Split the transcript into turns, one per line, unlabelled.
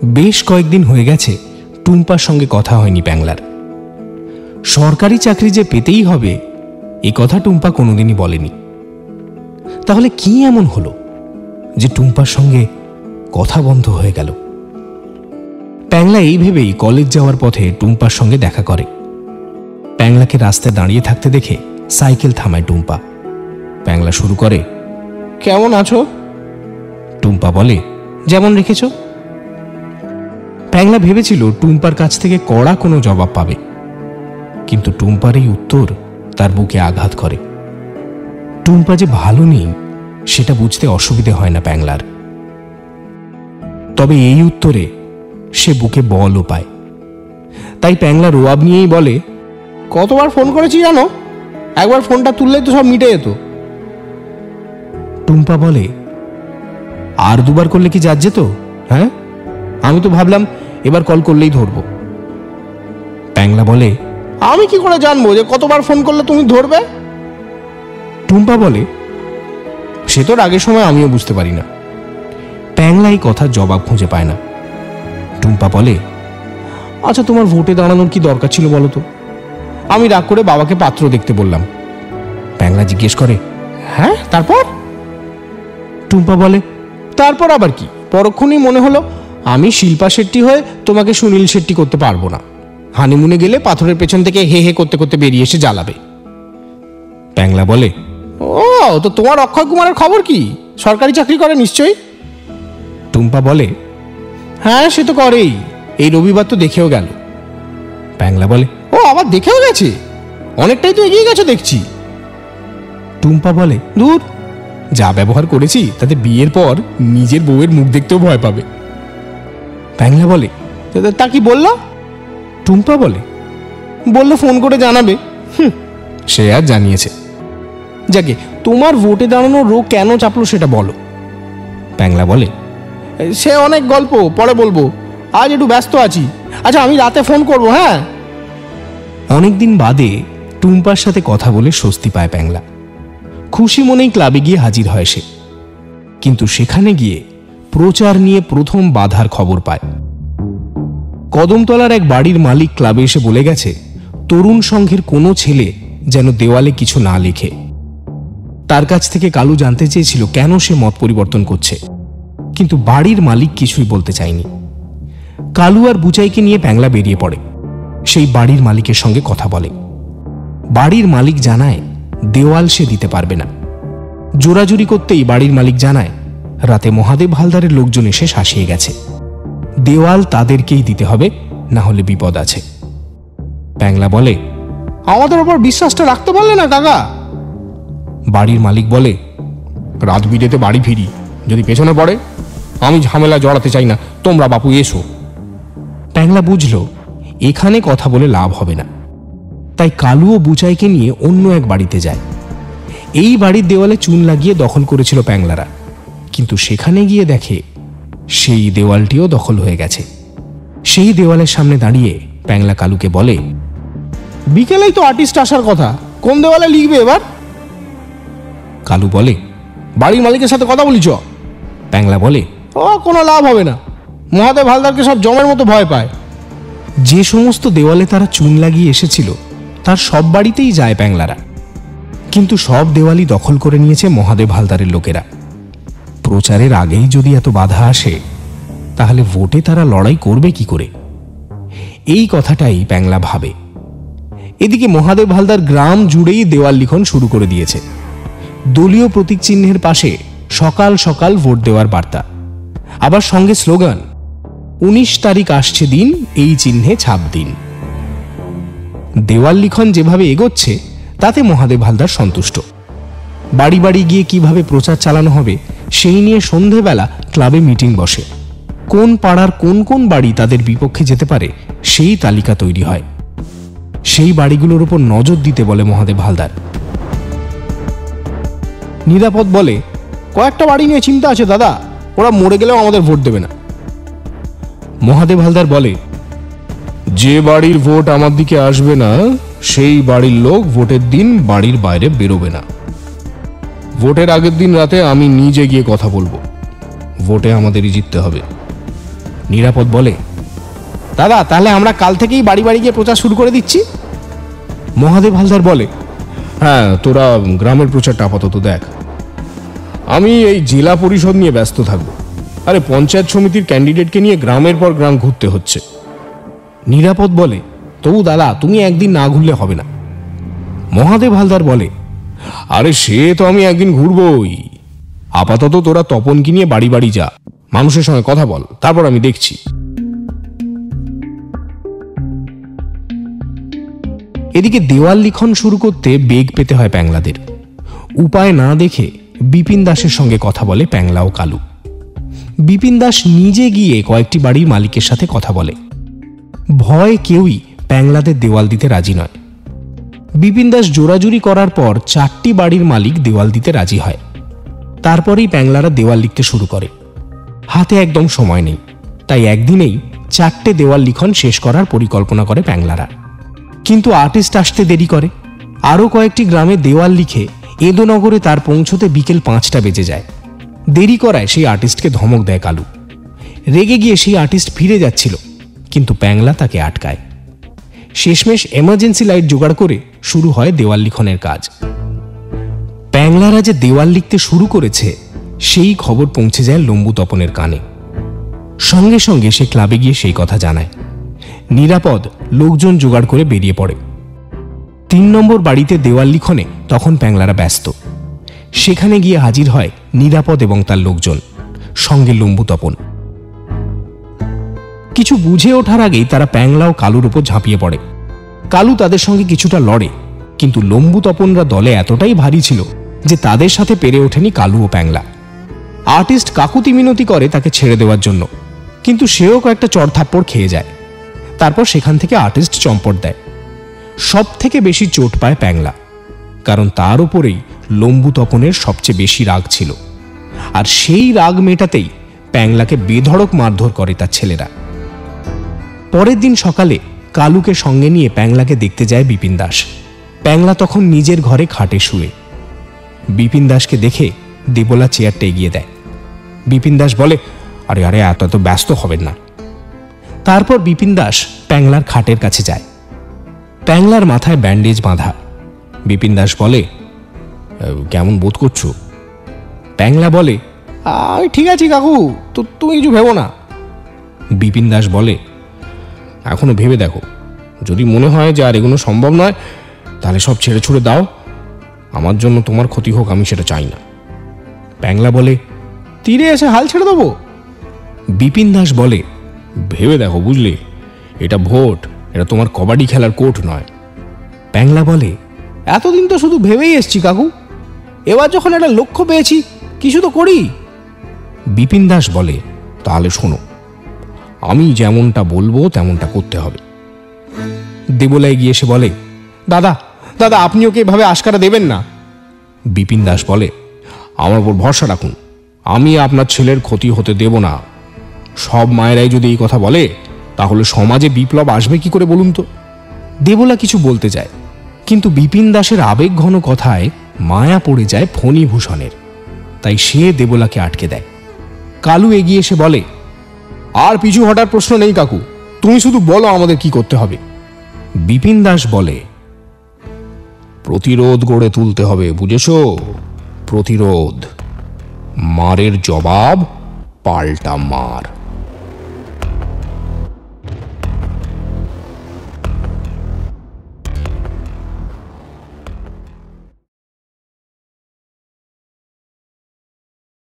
বেশ কয়েকদিন হয়ে গেছে টুম্পার সঙ্গে কথা হয়নি প্যাংলার। সরকারি চাকরি যে পেতেই হবে এ কথা টুম্পা কোনোদিনই বলেনি। তাহলে কি এমন হলো যে টুম্পার সঙ্গে কথা বন্ধ হয়ে গেল? প্যাংলা এই ভেবেই কলেজ যাওয়ার পথে টুম্পার সঙ্গে দেখা করে। প্যাংলাকে রাস্তায় দাঁড়িয়ে থাকতে দেখে সাইকেল থামায় টুম্পা। প্যাংলা শুরু করে, কেমন আছো? টুম্পা বলে, যেমন রেখেছ। প্যাংলা ভেবেছিল টুম্পার কাছ থেকে কড়া কোনো জবাব পাবে, কিন্তু টুম্পার এই উত্তর তার বুকে আঘাত করে। টুম্পা যে ভালো নেই সেটা বুঝতে অসুবিধে হয় না প্যাংলার। তবে এই উত্তরে সে বুকে বলও পায়। তাই প্যাংলা রোয়াব নিয়েই বলে, কতবার ফোন করেছি জানো? একবার ফোনটা তুললেই তো সব মিটে যেত। টুম্পা বলে, আর দুবার করলে কি যাচ্ছে তো? হ্যাঁ, আমি তো ভাবলাম এবার কল করলেই ধরবো। প্যাংলা বলে, আমি কি করে জানবো যে কতবার ফোন করলে তুমি ধরবে? টুম্পা বলে, সে তোর আগের সময় আমিও বুঝতে পারি না। প্যাংলা এই কথার জবাব খুঁজে পায় না। টুম্পা বলে, আচ্ছা তোমার ভোটে দাঁড়ানোর কি দরকার ছিল বলো তো? আমি রাগ করে বাবাকে পাত্র দেখতে বললাম। প্যাংলা জিজ্ঞেস করে, হ্যাঁ তারপর? টুম্পা বলে, তারপর আবার কি? পরক্ষণেই মনে হলো আমি শিল্পা শেট্টি হয়ে তোমাকে সুনীল শেট্টি করতে পারবো না। হানিমুনে গেলে পাথরের পেছন থেকে হে হে করতে করতে বেরিয়ে এসে জ্বালাবে। প্যাংলা বলে, ও তো তোমার অক্ষয় কুমারের খবর কি? সরকারি চাকরি করে নিশ্চয়ই? টুম্পা বলে, হ্যাঁ সে তো করেই, এই রবিবার তো দেখেও গেল। প্যাংলা বলে, ও আবার দেখেও গেছে? অনেকটাই তো এগিয়ে গেছে দেখছি। টুম্পা বলে, দূর, যা ব্যবহার করেছি তাতে বিয়ের পর নিজের বউয়ের মুখ দেখতেও ভয় পাবে। প্যাংলা বলে, তা কি বললো? টুম্পা বলে, বললো ফোন করে জানাবে। সে আর জানিয়েছে। যাকে তোমার ভোটে দাঁড়ানোর রোগ কেন চাপলো সেটা বলো। প্যাংলা বলে, সে অনেক গল্প, পরে বলবো, আজ একটু ব্যস্ত আছি। আচ্ছা আমি রাতে ফোন করবো। হ্যাঁ। অনেকদিন বাদে টুম্পার সাথে কথা বলে স্বস্তি পায় প্যাংলা। খুশি মনেই ক্লাবে গিয়ে হাজির হয় সে। কিন্তু সেখানে গিয়ে প্রচার নিয়ে প্রথম বাধার খবর পায়। কদমতলার এক বাড়ির মালিক ক্লাবে এসে বলে গেছে তরুণ সংঘের কোনো ছেলে যেন দেওয়ালে কিছু না লেখে। তার কাছ থেকে কালু জানতে চেয়েছিল কেন সে মত পরিবর্তন করছে, কিন্তু বাড়ির মালিক কিছুই বলতে চায়নি। কালু আর বুচাইকে নিয়ে প্যাংলা বেরিয়ে পড়ে। সেই বাড়ির মালিকের সঙ্গে কথা বলে। বাড়ির মালিক জানায় দেওয়াল সে দিতে পারবে না। জোরাজুরি করতেই বাড়ির মালিক জানায় রাতে মহাদেব হালদারের লোকজন এসে শাসিয়ে গেছে, দেওয়াল তাদেরকেই দিতে হবে, না হলে বিপদ আছে। প্যাংলা বলে, আমাদের ওপর বিশ্বাসটা রাখতে পারলে না কাকা? বাড়ির মালিক বলে, রাত বিরেতে বাড়ি ফিরি, যদি পেছনে পড়ে আমি ঝামেলা জড়াতে চাই না, তোমরা বাপু এসো। প্যাংলা বুঝল এখানে কথা বলে লাভ হবে না, তাই কালু ও বুচাইকে নিয়ে অন্য এক বাড়িতে যায়। এই বাড়ির দেওয়ালে চুন লাগিয়ে দখল করেছিল প্যাংলারা, কিন্তু সেখানে গিয়ে দেখে সেই দেওয়ালটিও দখল হয়ে গেছে। সেই দেওয়ালের সামনে দাঁড়িয়ে প্যাংলা কালুকে বলে, বিকেলেই তো আর্টিস্ট আসার কথা, কোন দেওয়ালে লিখবে এবার? কালু বলে, বাড়ির মালিকের সাথে কথা বলিছ? প্যাংলা বলে, ও কোনো লাভ হবে না, মহাদেব হালদারকে সব জমের মতো ভয় পায়। যে সমস্ত দেওয়ালে তারা চুন লাগিয়ে এসেছিল তার সব বাড়িতেই যায় প্যাংলারা, কিন্তু সব দেওয়ালই দখল করে নিয়েছে মহাদেব হালদারের লোকেরা। প্রচারের আগেই যদি এত বাধা আসে তাহলে ভোটে তারা লড়াই করবে কি করে? এই কথাটাই প্যাংলা ভাবে। এদিকে মহাদেব হালদার গ্রাম জুড়েই দেওয়াল লিখন শুরু করে দিয়েছে। দলীয় প্রতীক চিহ্নের পাশে সকাল সকাল ভোট দেওয়ার বার্তা, আবার সঙ্গে স্লোগান, 19 তারিখ আসছে দিন, এই চিহ্নে ছাপ দিন। দেওয়াল লিখন যেভাবে এগোচ্ছে তাতে মহাদেব হালদার সন্তুষ্ট। বাড়ি বাড়ি গিয়ে কিভাবে প্রচার চালানো হবে সেই নিয়ে সন্ধেবেলা ক্লাবে মিটিং বসে। কোন পাড়ার কোন কোন বাড়ি তাদের বিপক্ষে যেতে পারে সেই তালিকা তৈরি হয়। সেই বাড়িগুলোর উপর নজর দিতে বলে মহাদেব হালদার। নিরাপদ বলে, কয়েকটা বাড়ি নিয়ে চিন্তা আছে দাদা, ওরা মরে গেলেও আমাদের ভোট দেবে না। মহাদেব হালদার বলে, যে বাড়ির ভোট আমার দিকে আসবে না সেই বাড়ির লোক ভোটের দিন বাড়ির বাইরে বেরোবে না। ভোটের আগের দিন রাতে আমি নিজে গিয়ে কথা বলবো, ভোটে আমাদেরই জিততে হবে। নিরাপদ বলে, দাদা তাহলে আমরা কাল থেকেই বাড়ি বাড়ি গিয়ে প্রচার শুরু করে দিচ্ছি। মহাদেব হালদার বলে, হ্যাঁ তোরা গ্রামের প্রচারটা আপাতত দেখ, আমি এই জেলা পরিষদ নিয়ে ব্যস্ত থাকবো। আরে পঞ্চায়েত সমিতির ক্যান্ডিডেটকে নিয়ে গ্রামের পর গ্রাম ঘুরতে হচ্ছে। নিরাপদ বলে, তবু দাদা তুমি একদিন না ঘুরলে হবে না। মহাদেব হালদার বলে, আরে সে তো আমি একদিন ঘুরবই, আপাতত তোরা তপনকে নিয়ে বাড়ি বাড়ি যা, মানুষের সঙ্গে কথা বল, তারপর আমি দেখছি। এদিকে দেওয়াল লিখন শুরু করতে বেগ পেতে হয় প্যাংলাদের। উপায় না দেখে বিপিন দাসের সঙ্গে কথা বলে প্যাংলা ও কালু। বিপিন দাস নিজে গিয়ে কয়েকটি বাড়ির মালিকের সাথে কথা বলে। ভয় কেউই প্যাংলাদের দেওয়াল দিতে রাজি নয়। বিপিন দাস জোরাজুরি করার পর 4টি বাড়ির মালিক দেওয়াল দিতে রাজি হয়। তারপরেই প্যাংলারা দেওয়াল লিখতে শুরু করে। হাতে একদম সময় নেই, তাই একদিনেই 4টে দেওয়াল লিখন শেষ করার পরিকল্পনা করে প্যাংলারা। কিন্তু আর্টিস্ট আসতে দেরি করে। আরও কয়েকটি গ্রামে দেওয়াল লিখে এদোনগরে তার পৌঁছতে বিকেল 5টা বেজে যায়। দেরি করায় সেই আর্টিস্টকে ধমক দেয় কালু। রেগে গিয়ে সেই আর্টিস্ট ফিরে যাচ্ছিল, কিন্তু প্যাংলা তাকে আটকায়। শেষমেশ এমার্জেন্সি লাইট জোগাড় করে শুরু হয় দেওয়াল লিখনের কাজ। প্যাংলারা যে দেওয়াল লিখতে শুরু করেছে সেই খবর পৌঁছে যায় লম্বু তপনের কানে। সঙ্গে সঙ্গে সে ক্লাবে গিয়ে সেই কথা জানায়। নিরাপদ লোকজন জোগাড় করে বেরিয়ে পড়ে। 3 নম্বর বাড়িতে দেওয়াল লিখনে তখন প্যাংলারা ব্যস্ত। সেখানে গিয়ে হাজির হয় নিরাপদ এবং তার লোকজন, সঙ্গে লম্বু তপন। কিছু বুঝে ওঠার আগেই তারা প্যাংলা ও কালুর উপর ঝাঁপিয়ে পড়ে। কালু তাদের সঙ্গে কিছুটা লড়ে, কিন্তু লম্বু তপনরা দলে এতটাই ভারী ছিল যে তাদের সাথে পেরে ওঠেনি কালু ও প্যাংলা। আর্টিস্ট কাকুতি মিনতি করে তাকে ছেড়ে দেওয়ার জন্য, কিন্তু সেও কয়েকটা চড়থাপ্পড় খেয়ে যায়। তারপর সেখান থেকে আর্টিস্ট চম্পট দেয়। সব থেকে বেশি চোট পায় প্যাংলা, কারণ তার উপরেই লম্বু তপনের সবচেয়ে বেশি রাগ ছিল। আর সেই রাগ মেটাতেই প্যাংলাকে বেধড়ক মারধর করে তার ছেলেরা। পরের দিন সকালে কালুকে সঙ্গে নিয়ে প্যাংলাকে দেখতে যায় বিপিন দাস। প্যাংলা তখন নিজের ঘরে খাটে শুয়ে। বিপিন দাসকে দেখে দেবলা চেয়ারটা এগিয়ে দেয়। বিপিন দাস বলে, আরে আরে এত এত ব্যস্ত হবেন না। তারপর বিপিন দাস প্যাংলার খাটের কাছে যায়। প্যাংলার মাথায় ব্যান্ডেজ বাঁধা। বিপিন দাস বলে, কেমন বোধ করছো? প্যাংলা বলে, ঠিক আছে কাকু, তো তুমি কিছু ভেবো না। বিপিন দাস বলে, এখনো ভেবে দেখো, যদি মনে হয় যে আর এগুলো সম্ভব নয় তাহলে সব ছেড়ে ছুড়ে দাও। আমার জন্য তোমার ক্ষতি হোক, আমি সেটা চাই না। প্যাংলা বলে, তীরে এসে হাল ছেড়ে দেবো? বিপিন দাস বলে, ভেবে দেখো বুঝলে, এটা ভোট, এটা তোমার কবাডি খেলার কোর্ট নয়। প্যাংলা বলে, এতদিন তো শুধু ভেবেই এসছি কাকু, এবার যখন একটা লক্ষ্য পেয়েছি কিছু তো করি। বিপিন দাস বলে, তাহলে শোনো, আমি যেমনটা বলবো তেমনটা করতে হবে। দেবলায় গিয়ে এসে বলে, দাদা দাদা আপনি ওকে এভাবে আশকারা দেবেন না। বিপিন দাস বলে, আমার উপর ভরসা রাখুন, আমি আপনার ছেলের ক্ষতি হতে দেব না। সব মায়েরাই যদি এই কথা বলে তাহলে সমাজে বিপ্লব আসবে কি করে বলুন তো? দেবলা কিছু বলতে যায়, কিন্তু বিপিন দাসের আবেগঘন কথায় মায়া পড়ে যায় ফণীভূষণের, তাই সে দেবলাকে আটকে দেয়। কালু এগিয়ে এসে বলে, আর পিছু হটার প্রশ্ন নেই কাকু, তুমি শুধু বলো আমাদের কি করতে হবে। বিপিন দাস বলে, প্রতিরোধ গড়ে তুলতে হবে, বুঝেছো? প্রতিরোধ, মারের জবাব পাল্টা মার।